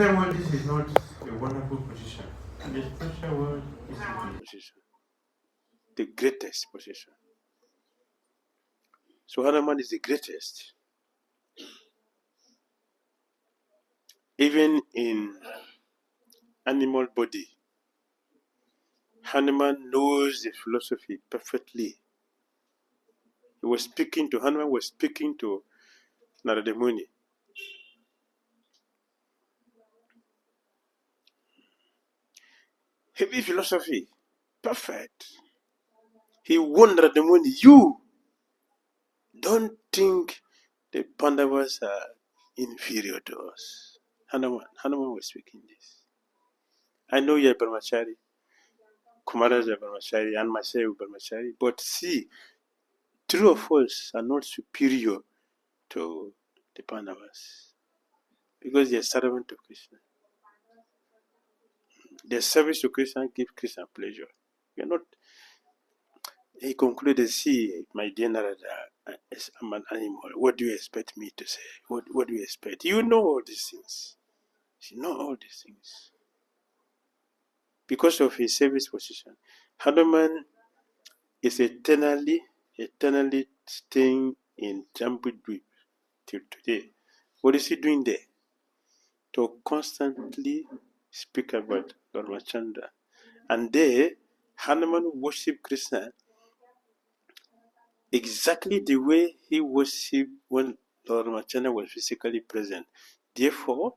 spiritual world, this is not a wonderful position. The spiritual world is a good position, the greatest position. So Hanuman is the greatest. Even in animal body, Hanuman knows the philosophy perfectly. Hanuman was speaking to Narada Muni. Heavy philosophy, perfect. He warned Narada Muni, you don't think the Pandavas are inferior to us. Hanuman was speaking this. I know you're Brahmachari, Kumara's a Brahmachari, and myself Brahmachari, but see, true of us are not superior to the Pandavas because they are servant of Krishna. Their service to Krishna gives Krishna pleasure. You're not. He concluded, see, my dear Narada, I'm an animal. What do you expect me to say? What do you expect? You know all these things. You know all these things. Because of his service position, Hanuman is eternally staying in Jambudvip till today. What is he doing there? To constantly speak about Lord Ramachandra. And there, Hanuman worshiped Krishna exactly the way he worshipped when Lord Ramachandra was physically present. Therefore,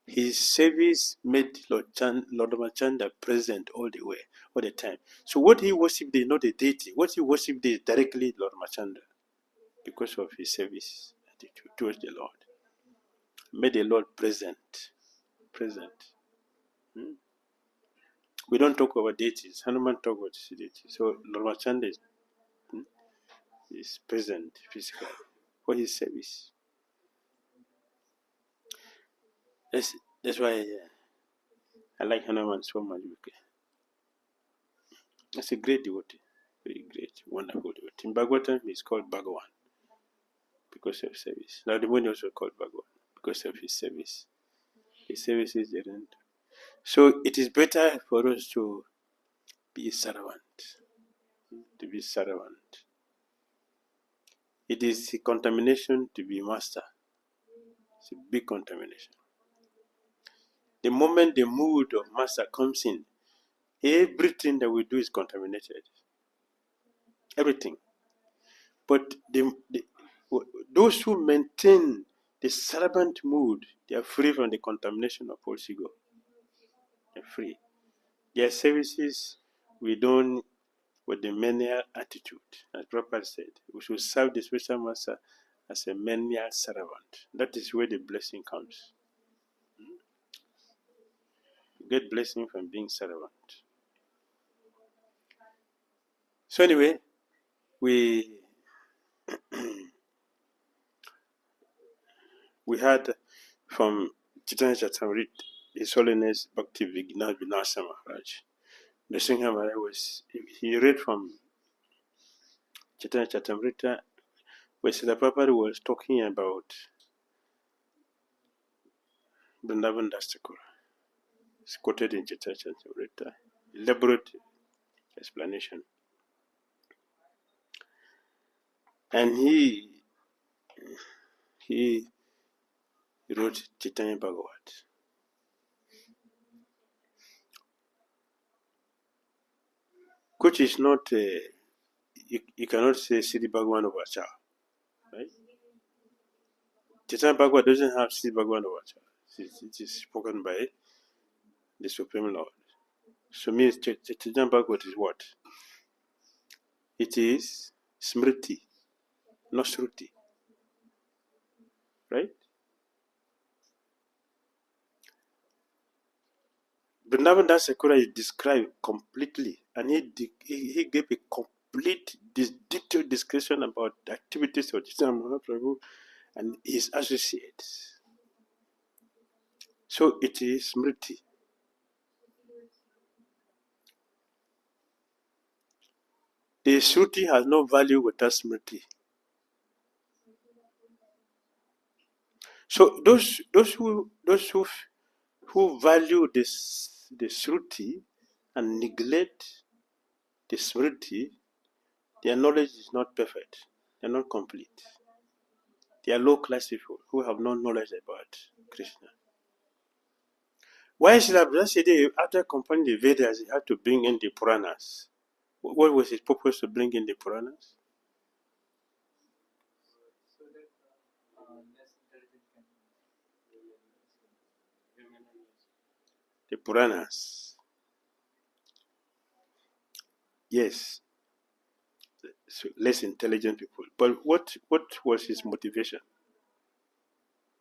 his service made Lord Ramachandra present all the time. So what he worshipped is not a deity. What he worshipped is directly Lord Ramachandra because of his service attitude towards the Lord. Made the Lord present. We don't talk about deities. Hanuman talk about deities. So Lord Ramachandra is present physically for his service. That's why I like Hanuman so much. That's a great devotee, very great, wonderful devotee. In Bhagavatam, he's called Bhagavan because of service. Now the one also called Bhagavan because of his service. His service is the end. So it is better for us to be a servant. To be servant. It is a contamination to be master. It's a big contamination. The moment the mood of master comes in, everything that we do is contaminated. Everything. But those who maintain the servant mood, they are free from the contamination of false ego. They're free. Their services, we don't with the menial attitude. As Prabhupada said, we should serve the spiritual master as a menial servant. That is where the blessing comes. You get blessing from being servant. So anyway, we had from Chaitanya Charitamrita, His Holiness Bhakti Vinasa Maharaj. The Singha Maharaj he read from Chaitanya Charitamrita, where Srila Prabhupada was talking about Vrindavan Das Thakur. It's quoted in Chaitanya Charitamrita, elaborate explanation. And he wrote Chaitanya Bhagavat. Which is not, you cannot say Sri Bhagavan of Acha, right? Chaitanya Bhagavat doesn't have Sri Bhagavan of Acha. It is spoken by the Supreme Lord. So means Chaitanya Bhagavat is what? It is Smriti, not Shruti. Right? Vrindavan Das Thakur is described completely, and he gave a complete, detailed description about the activities of Chaitanya Mahaprabhu and his associates. So it is Smriti. The Shruti has no value without Smriti. So those who who value this, the Shruti and neglect the Smriti, their knowledge is not perfect. They are not complete. They are low-class people who have no knowledge about Krishna. Why Srila Vyasadeva, after compiling the Vedas, he had to bring in the Puranas? What was his purpose to bring in the Puranas? The Puranas. Yes, so less intelligent people. But what was his motivation?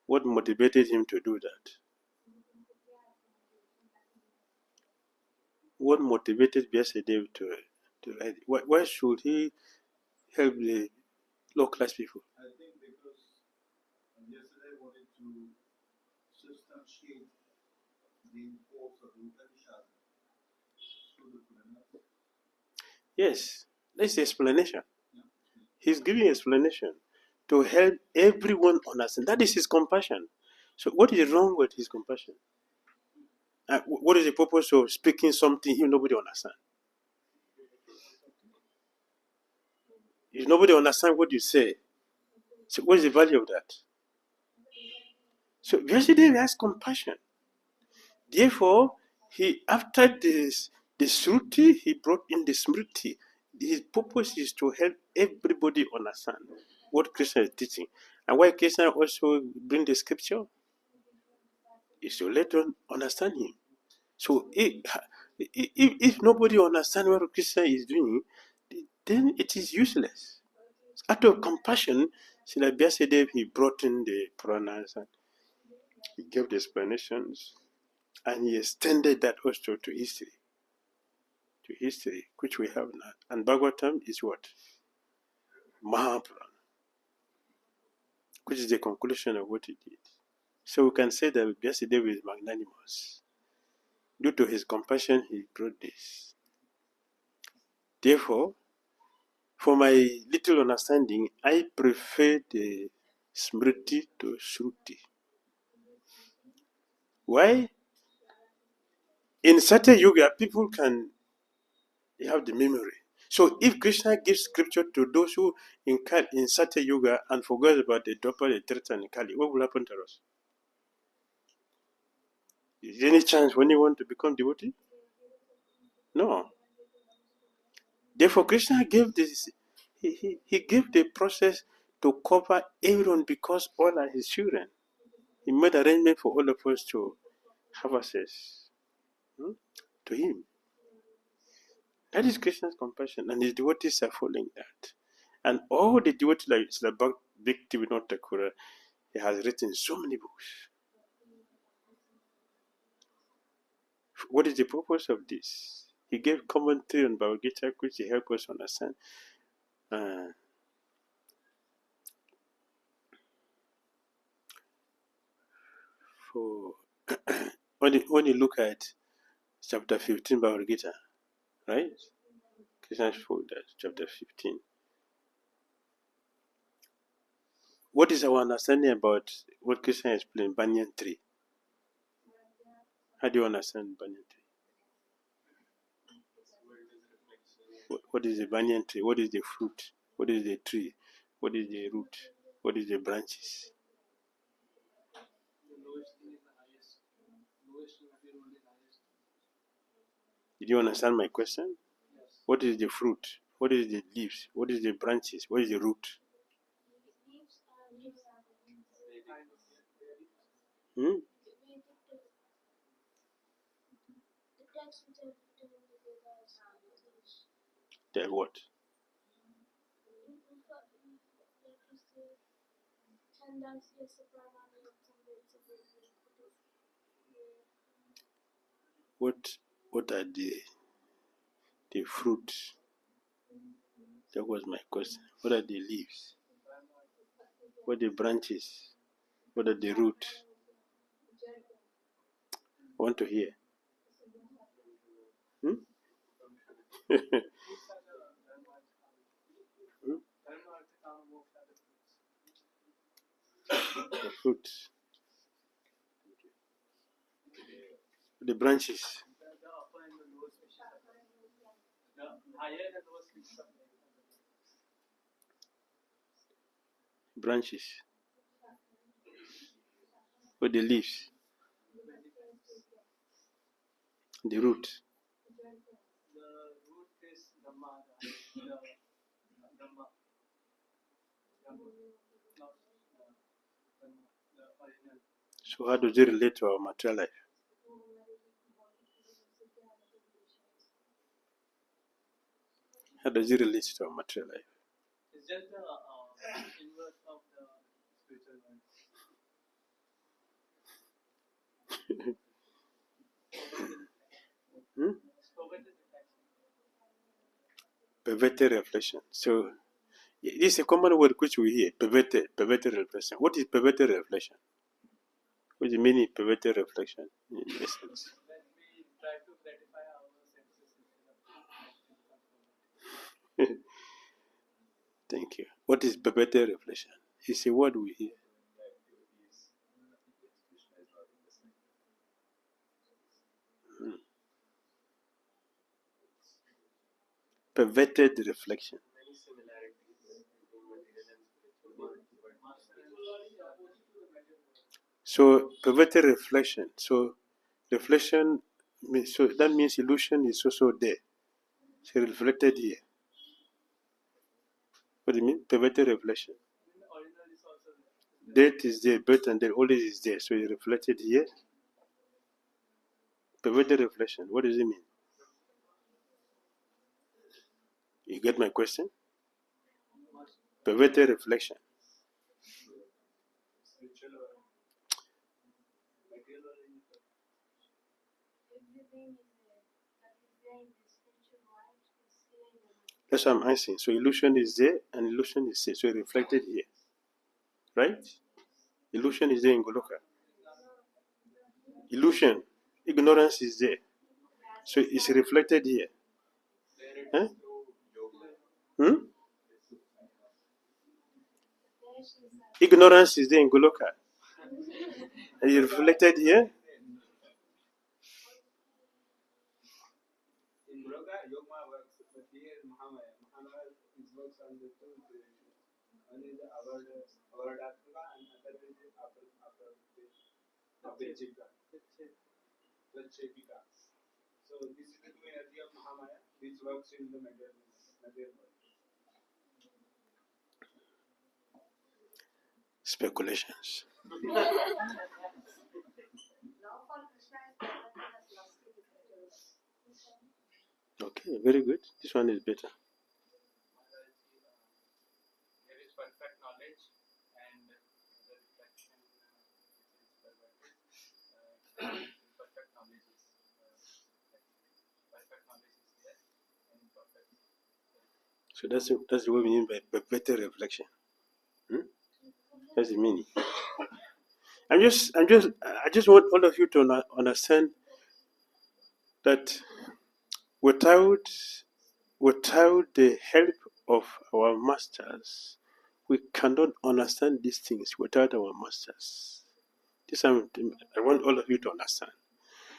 What motivated him to do that? What motivated Vyasadeva to write? Why should he help the low-class people? I think because yesterday wanted to substantiate the importance of the Upanishad through the Puranas. Yes, that's the explanation. He's giving explanation to help everyone understand. That is his compassion. So what is wrong with his compassion? What is the purpose of speaking something if nobody understands? If nobody understands what you say, so what is the value of that? So Vyasadeva has compassion. Therefore, he after this the Shruti, he brought in the Smriti. His purpose is to help everybody understand what Krishna is teaching. And why Krishna also bring the scripture is to let them understand him. So if nobody understands what Krishna is doing, then it is useless. Out of compassion, Srila Vyasadeva, he brought in the Puranas and he gave the explanations and he extended that also to history. To history, which we have now. And Bhagavatam is what? Mahapuran, which is the conclusion of what he did. So we can say that Vyasadeva is magnanimous. Due to his compassion, he brought this. Therefore, for my little understanding, I prefer the Smriti to Shruti. Why? In Satya Yuga, people can have the memory. So if Krishna gives scripture to those who in Satya Yuga and forget about the Dwapara, the Treta, and Kali, what will happen to us? Is there any chance when you want to become devotee? No. Therefore, Krishna gave this. He gave the process to cover everyone because all are his children. He made arrangement for all of us to have access to him. That is Krishna's compassion, and his devotees are following that. And all the devotees, like Srila Bhakti Vinod Thakur, he has written so many books. What is the purpose of this? He gave commentary on Bhagavad Gita, which he helped us understand. For when you look at chapter 15 Bhagavad Gita, right? Krishna spoke that chapter 15. What is our understanding about what Krishna explained, banyan tree? How do you understand banyan tree? What is the banyan tree? What is the fruit? What is the tree? What is the root? What is the branches? Did you understand my question? What is the fruit? What is the leaves? What is the branches? What is the root? The what? What are the fruit? That was my question. What are the leaves? What are the branches? What are the root? I want to hear. The fruits. The branches. The upper and the lower species. The higher and lower species of Branches. Or the leaves. The root. The root is dhamma, dhamma. The original. So how does it relate to our material life? How does it relate to our material life? It's just the inverse of the spiritual one. Perverted reflection. So this is a common word which we hear. Perverted reflection. What is perverted reflection? What is the meaning of perverted reflection in essence? When we try to gratify our senses. Thank you. What is perverted reflection? It's a word we hear. Perverted reflection. So perverted reflection. So reflection. So that means illusion is also there. So reflected here. What do you mean? Perverted reflection. Death is there, birth and death always is there. So it's reflected here. Perverted reflection. What does it mean? You get my question? Perverted reflection. That's what I'm answering. So illusion is there and illusion is there. So it's reflected here. Right? Illusion is there in Goloka. Illusion, ignorance is there. So it's reflected here. Huh? Ignorance is there in Goloka. And it's reflected here. In Goloka, Yogma works, but here Mahamaya. Mahamaya works on the two dimensions. One is the Avaradhatmaka and other is the Vachepika. So this is the two energy of Mahamaya which works in the material world. Speculations. Okay, very good. This one is better. There is perfect knowledge and the reflection perfect knowledge is there and perfect. So that's what we mean by better reflection. That's the meaning. I just want all of you to understand that without the help of our masters, we cannot understand these things without our masters. This I want all of you to understand.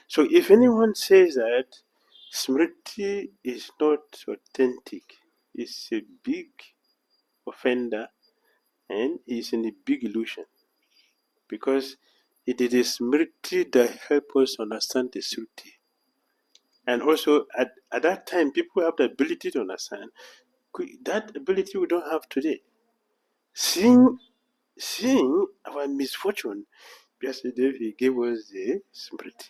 So if anyone says that Smriti is not authentic, it's a big offender and is in a big illusion. Because it is the Smriti that helps us understand the Sruti. And also at that time, people have the ability to understand. That ability we don't have today. Seeing our misfortune, yesterday he gave us the Smriti.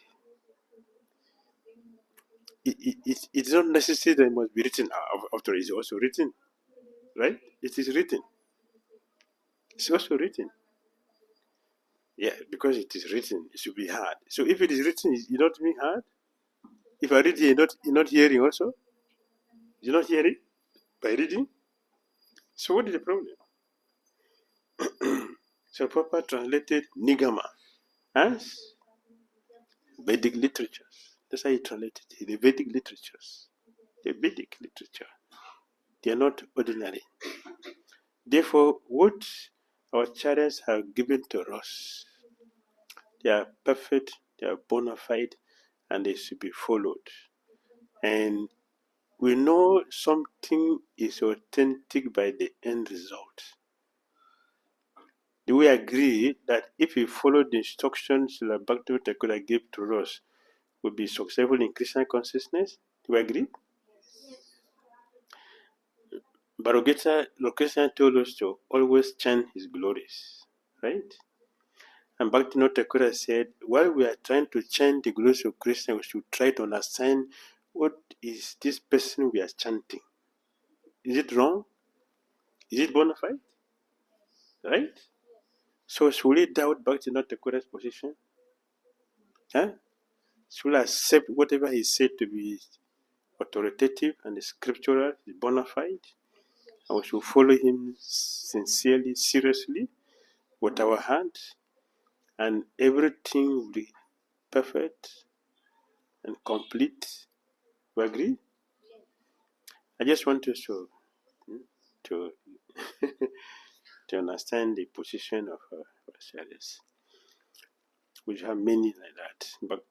It's not necessary that it must be written after it's also written. Right? It is written. It's also written. Yeah, because it is written, it should be hard. So if it is written, it's not being hard. If I read it, you're not hearing also. You're not hearing by reading. So what is the problem? So Papa translated Nigama as Vedic literatures. That's how he translated it. The Vedic literatures. The Vedic literature. They are not ordinary. Therefore, what our acharyas have given to us, they are perfect, they are bona fide, and they should be followed. And we know something is authentic by the end result. Do we agree that if we follow the instructions that Bhakti Thakura gave to us, we'll be successful in Krishna consciousness? Do we agree? But Lokesha told us to always chant his glories, right? And Bhakti Thakura said, while we are trying to chant the glories of Krishna, we should try to understand what is this person we are chanting. Is it wrong? Is it bona fide? Right? So should we doubt Bhakti Thakura's position? Huh? Should we accept whatever he said to be authoritative and scriptural, bona fide? And we should follow him sincerely, seriously, with our heart, and everything will be perfect and complete. We agree? I just want us to to understand the position of ourselves. We have many like that, but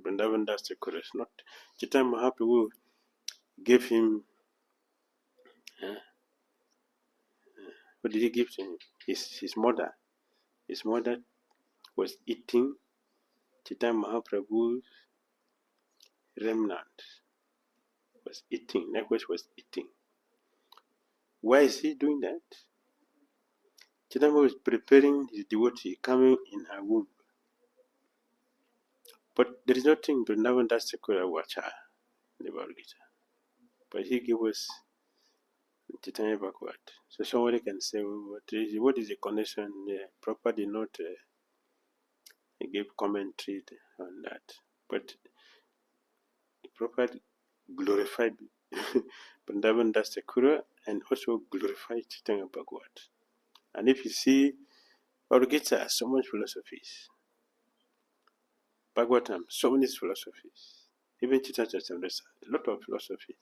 Vrindavan Das Thakur is not. Chaitanya Mahaprabhu gave him, what did he give to him? His mother. His mother was eating Chaitanya Mahaprabhu's remnant. Was eating. Likewise was eating. Why is he doing that? Chaitanya was preparing his devotee coming in her womb. But there is nothing Vrindavan Das Thakur Vacha in the Bhagavad Gita. But he gave us Chaitanya Bhagavad. So somebody can say, well, what is the connection there? Prabhupada did not give commentary on that. But Prabhupada glorified Vrindavan Das Thakur and also glorified Chaitanya Bhagavad. And if you see, Bhagavad Gita has so much philosophies. Bhagavatam, so many philosophies. Even Chaitanya Charitamrita, a lot of philosophy.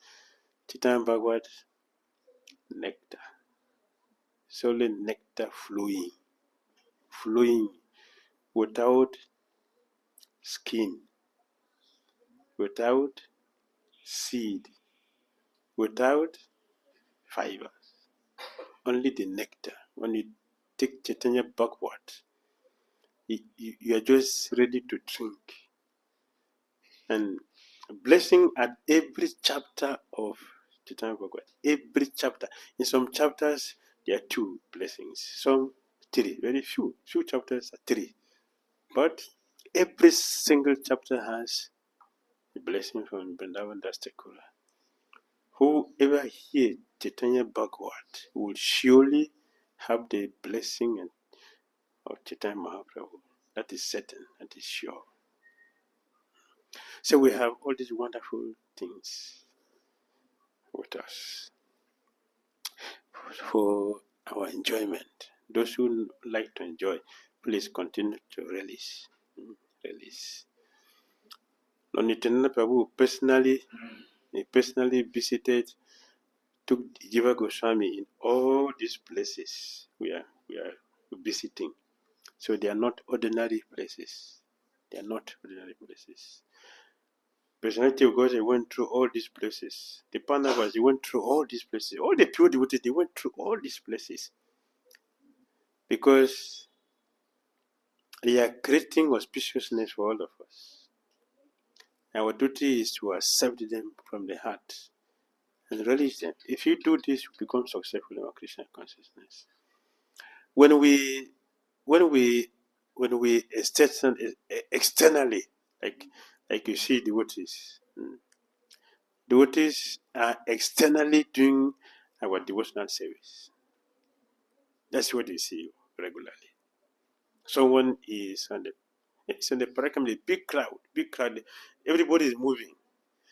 Chaitanya Bhagavad, nectar. Solely nectar flowing without skin, without seed, without fiber. Only the nectar. When you take Chaitanya Bhagavad, you are just ready to drink. And blessing at every chapter of Chaitanya Bhagavad. Every chapter. In some chapters, there are 2 blessings. Some 3. Very few. Few chapters are 3. But every single chapter has a blessing from Vrindavan Das Thakur. Whoever hears Chaitanya Bhagavad will surely have the blessing of Chaitanya Mahaprabhu. That is certain. That is sure. So we have all these wonderful things with us for our enjoyment. Those who like to enjoy, please continue to release. Release. Lord Nityananda Prabhu personally visited, took Jiva Goswami in all these places we are visiting. So they are not ordinary places. They are not ordinary places. Personality of God, they went through all these places. The Pandavas, they went through all these places. All the pure devotees, they went through all these places. Because they are creating auspiciousness for all of us. Our duty is to accept them from the heart and release them. If you do this, you become successful in our Krishna consciousness. When we externally, like you see devotees, devotees are externally doing our devotional service. That's what we see regularly. Someone is on the parikrama, big crowd, everybody is moving.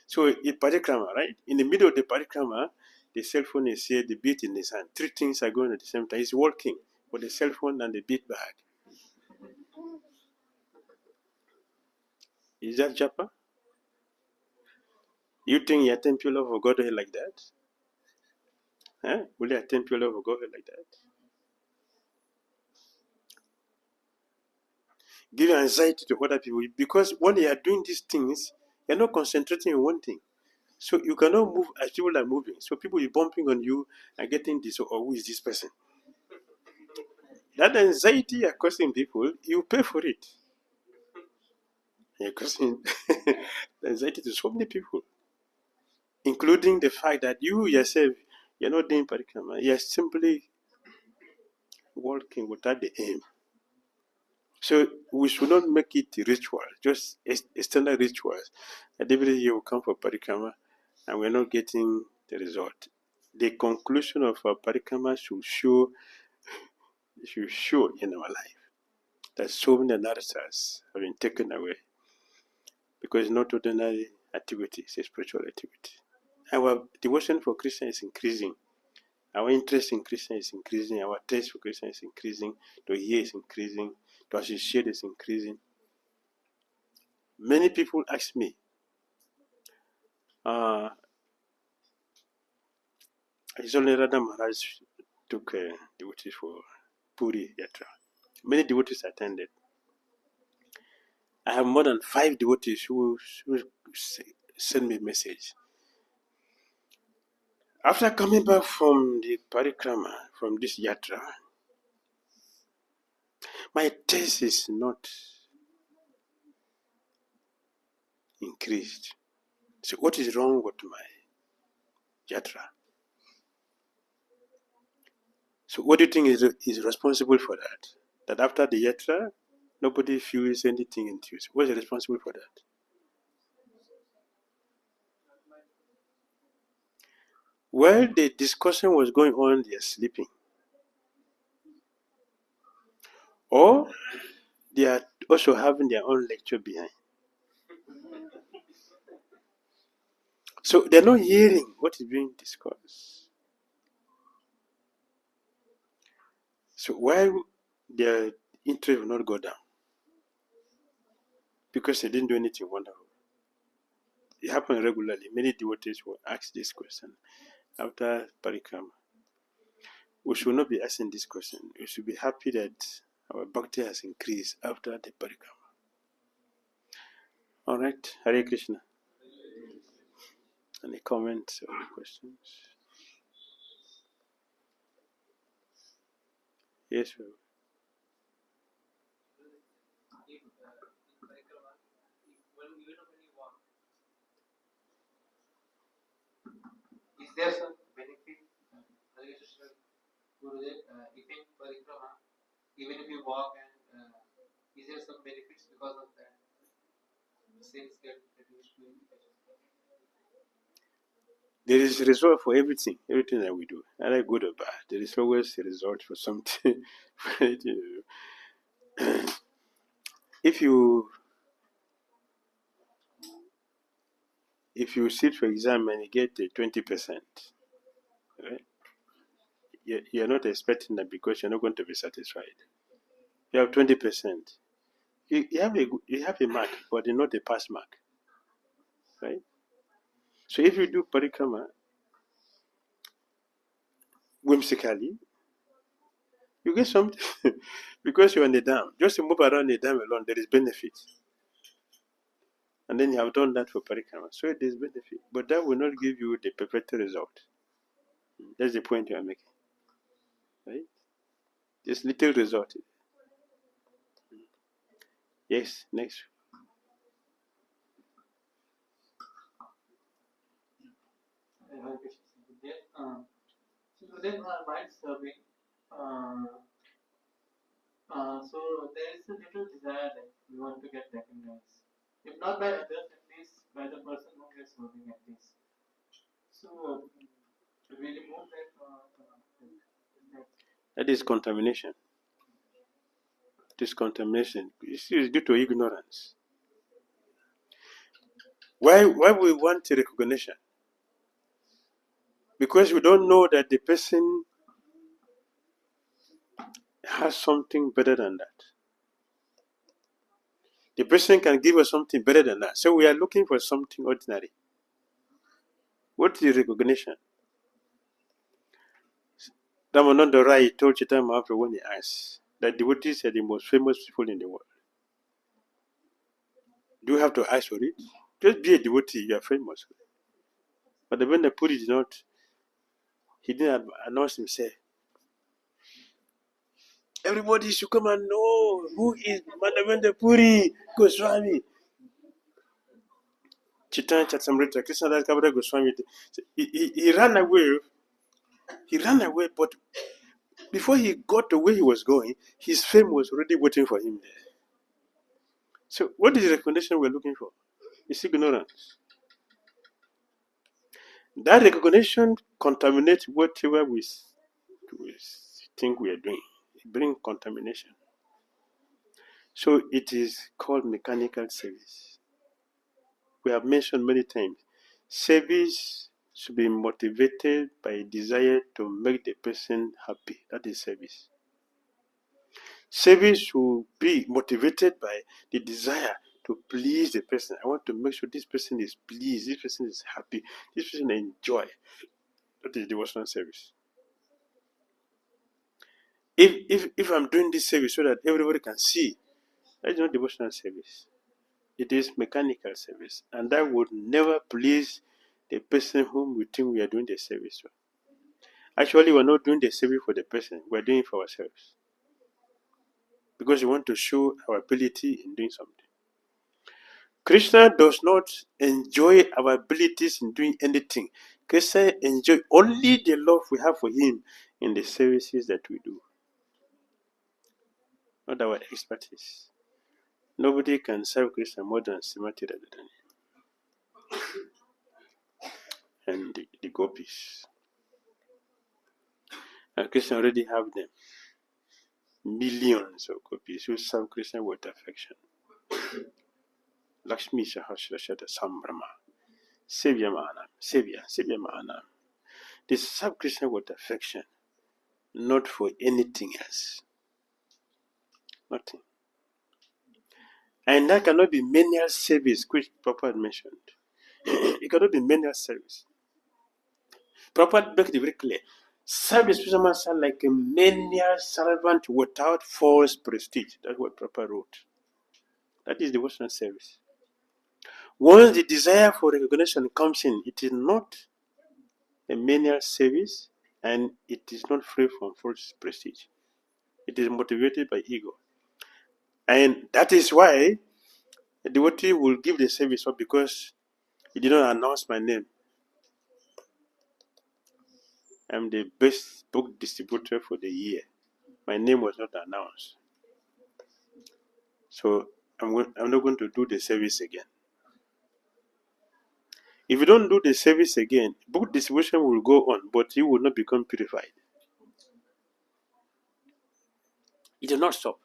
So in parikrama, right? In the middle of the parikrama, the cell phone is here, the beat in his hand. 3 things are going at the same time. He's walking with the cell phone and the beat bag. Is that japa? You think you attempt your love for God like that? Huh? Will you attempt your love for God like that? give anxiety to other people, because when you are doing these things, you're not concentrating on one thing. So you cannot move as people are moving. So people are bumping on you and getting this, or who is this person? That anxiety you're causing people, you pay for it. You're causing anxiety to so many people, including the fact that you yourself, you're not doing parikrama. You're simply walking without the aim. So we should not make it ritual, just external rituals. That every year we come for parikrama and we're not getting the result. The conclusion of our parikrama should show in our life that so many narratives have been taken away, because it's not ordinary activity, it's a spiritual activity. Our devotion for Krishna is increasing. Our interest in Krishna is increasing. Our taste for Krishna is increasing. To hear is increasing. To associate is increasing. Many people ask me, it's only Radha Maharaj took devotees for Puri Yatra. Many devotees attended. I have more than 5 devotees who send me a message. After coming back from the parikrama, from this yatra, my taste is not increased. So what is wrong with my yatra? So what do you think is responsible for that? That after the yatra, nobody feels anything in you. What is responsible for that? While the discussion was going on, they are sleeping. Or they are also having their own lecture behind. So they're not hearing what is being discussed. So why their interest will not go down? Because they didn't do anything wonderful. It happens regularly. Many devotees will ask this question after parikrama. We should not be asking this question. We should be happy that our bhakti has increased after the parikrama. All right, Hare Krishna. Any comments or questions? Yes, sir. Is there some benefit, if in parikrama, even if you walk, and is there some benefits because of that? Sins get reduced to There is a result for everything that we do, either good or bad. There is always a result for something. If you sit for exam and you get 20%, right? You're not expecting that, because you're not going to be satisfied. You have 20%. You have a mark, but not a pass mark, right? So if you do parikrama whimsically, you get something because you're on the dam. Just to move around the dam alone, there is benefit. And then you have done that for parikrama, so it is benefit. But that will not give you the perfect result. That's the point you are making, right? Just little result. Yes, next. So then mind serving. So there is a little desire that we want to get recognized, if not by others, at least by the person who is serving at least. So should we remove that? That is contamination. This contamination is due to ignorance. Why we want recognition? Because we don't know that the person has something better than that. The person can give us something better than that. So we are looking for something ordinary. What is recognition? Damodara told Chaitanya Mahaprabhu when he asked that devotees are the most famous people in the world. Do you have to ask for it? Just be a devotee, you are famous. But when the Puri did not, he didn't announce himself. Everybody should come and know who is Madhavendra Puri Goswami. Chaitanya Charitamrita, Krishna Das Kaviraj Goswami. He ran away. He ran away, but before he got to where he was going, his fame was already waiting for him there. So, what is the recognition we're looking for? It's ignorance. That recognition contaminates whatever we think we are doing. It brings contamination. So, it is called mechanical service. We have mentioned many times, service should be motivated by a desire to make the person happy. That is service. Service should be motivated by the desire to please the person. I want to make sure this person is pleased, this person is happy, this person enjoy. That is devotional service. If I'm doing this service so that everybody can see, that is not devotional service. It is mechanical service, and that would never please the person whom we think we are doing the service for. Actually, we're not doing the service for the person, we're doing it for ourselves. Because we want to show our ability in doing something. Krishna does not enjoy our abilities in doing anything. Krishna enjoys only the love we have for him in the services that we do, not our expertise. Nobody can serve Krishna more than Srimati Radharani and the gopis. And Krishna already have them. Millions of gopis who serve Krishna with affection. Lakshmi Sahasrashata Sambrama. Sevya Mahanam. Sevya Mahanam. They serve Krishna with affection, not for anything else. Nothing. And that cannot be menial service, which Prabhupada mentioned. It cannot be menial service. Prabhupada makes it very clear. Serve the spiritual master like a menial servant without false prestige. That's what Prabhupada wrote. That is devotional service. Once the desire for recognition comes in, it is not a menial service and it is not free from false prestige. It is motivated by ego. And that is why the devotee will give the service up, because he did not announce my name. I'm the best book distributor for the year. My name was not announced. So I'm not going to do the service again. If you don't do the service again, book distribution will go on, but you will not become purified. It will not stop.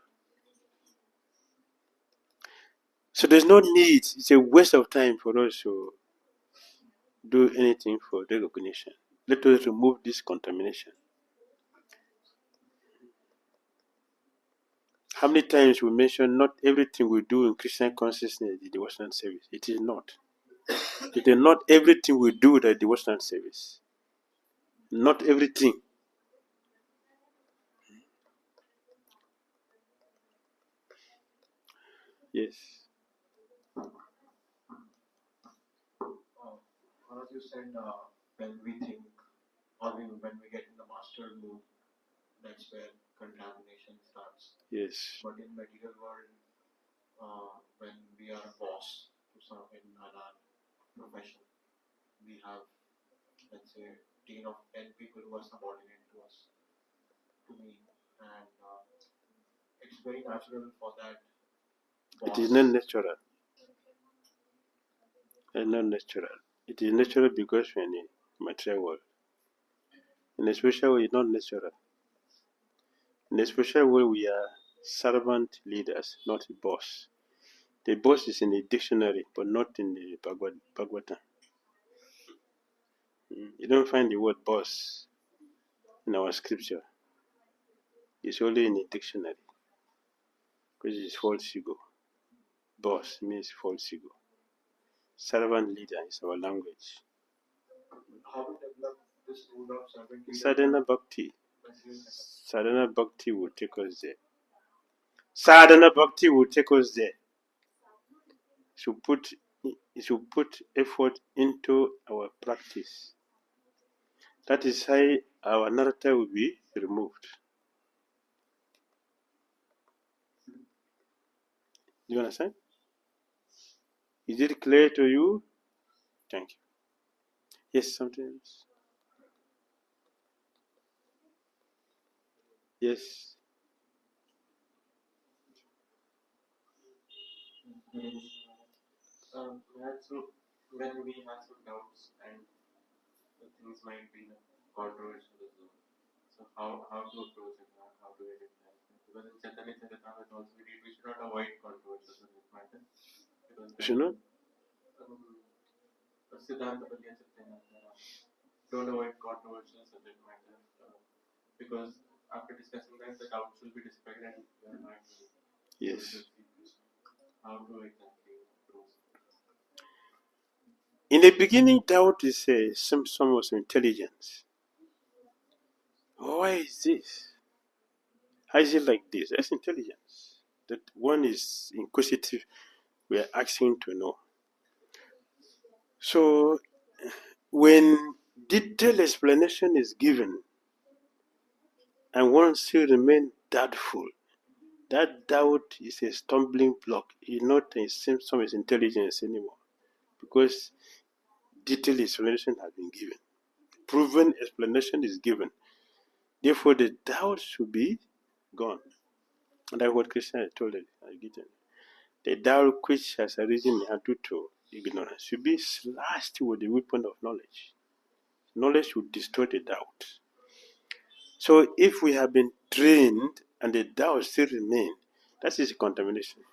So there's no need. It's a waste of time for us to do anything for recognition. Let us remove this contamination. How many times we mention not everything we do in Christian consciousness is devotional service? It is not. It is not everything we do that is devotional service. Not everything. Yes. As you said, when we think or when we get in the master mood, that's where contamination starts. Yes. But in material world, when we are a boss to some in our profession, we have, let's say, a team of 10 people who are subordinate to us, to me, and it's very natural for that boss. It is not natural. It's not natural. It is natural because we're in a material world. In a spiritual world, it's not natural. In a spiritual world, we are servant leaders, not a boss. The boss is in the dictionary, but not in the Bhagavatam. You don't find the word boss in our scripture. It's only in the dictionary, because it's false ego. Boss means false ego. Servant leader is our language. How to develop this mood of servant leader? Sadhana Bhakti. Sadhana Bhakti will take us there. Sadhana Bhakti will take us there. should put effort into our practice. That is how our narrative will be removed. Do you understand? Is it clear to you? Thank you. Yes, something else. Yes. So when we have some doubts and things might be controversial as well. So how to approach it, how to edit that? Because in Chaitanya Charitamrita also we should not avoid controversial subject matter. Because Should not? Siddhanta Palya Chaitanya don't avoid controversial subject matter because after discussing that the doubts will be dispelled and you are not Yes. how to exactly approach. In the beginning, doubt is a symptom of intelligence. Why is this? How is it like this? That's intelligence. That one is inquisitive. We are asking to know. So, when detailed explanation is given and one still remains doubtful, that doubt is a stumbling block. It's not a symptom of intelligence anymore because detailed explanation has been given. Proven explanation is given. Therefore, the doubt should be gone. And that's what Krishna told us. The doubt which has arisen due to ignorance should be slashed with the weapon of knowledge. Knowledge will destroy the doubt. So if we have been trained and the doubt still remains, that is contamination.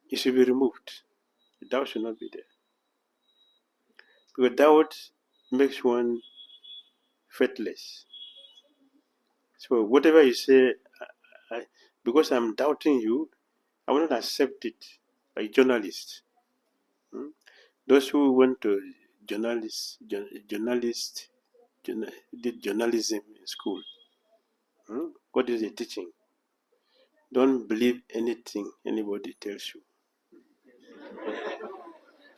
It should be removed. The doubt should not be there. Because doubt makes one faithless. So whatever you say, because I'm doubting you, I will not accept it like journalists. Those who went to did journalism in school. What is the teaching? Don't believe anything anybody tells you.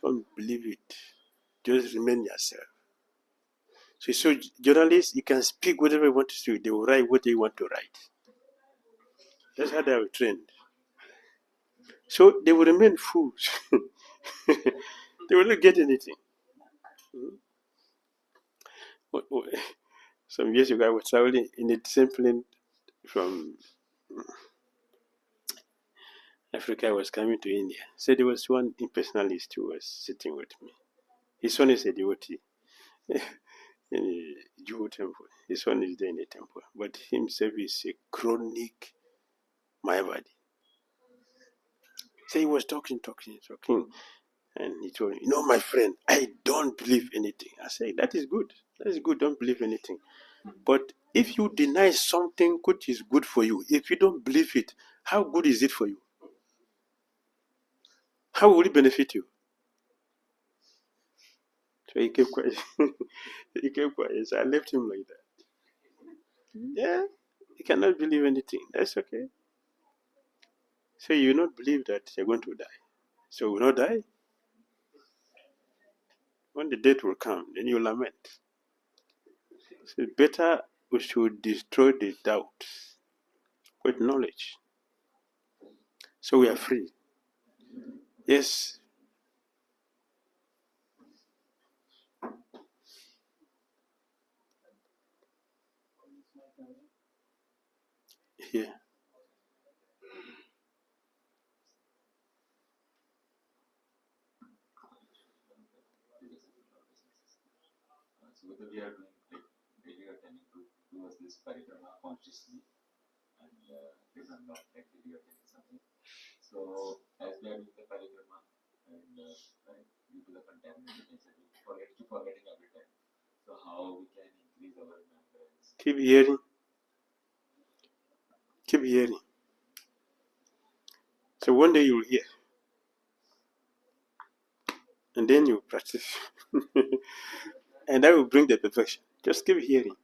Don't believe it. Just remain yourself. So journalists, you can speak whatever you want to speak. They will write what they want to write. That's how they are trained. So they will remain fools. They will not get anything. Some years ago, I was traveling in a discipline from Africa. I was coming to India. So there was one impersonalist who was sitting with me. His son is a devotee in a Jew temple. His son is there in a temple. But himself is a chronic Mayavadi. So he was talking. And he told me, my friend, I don't believe anything. I said, that is good. That is good. Don't believe anything. But if you deny something which is good for you, if you don't believe it, how good is it for you? How will it benefit you? So he kept quiet. He kept quiet. So I left him like that. Yeah, he cannot believe anything. That's okay. So you not believe that you're going to die. So you will not die. When the death will come, then you lament. So better we should destroy the doubt with knowledge. So we are free. Yes. Here. So whether we are doing like daily attending towards this parikrama consciously and we are not actively attending something. So as we are doing the parikrama and due to the contamination we forgetting every time. So how we can increase our remembrance? Keep hearing. Keep hearing. So one day you will hear. And then you practice. And that will bring the perfection. Just keep hearing.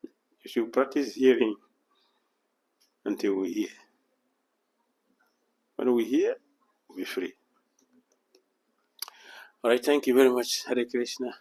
You should practice hearing until we hear. When we hear, be free. All right, thank you very much. Hare Krishna.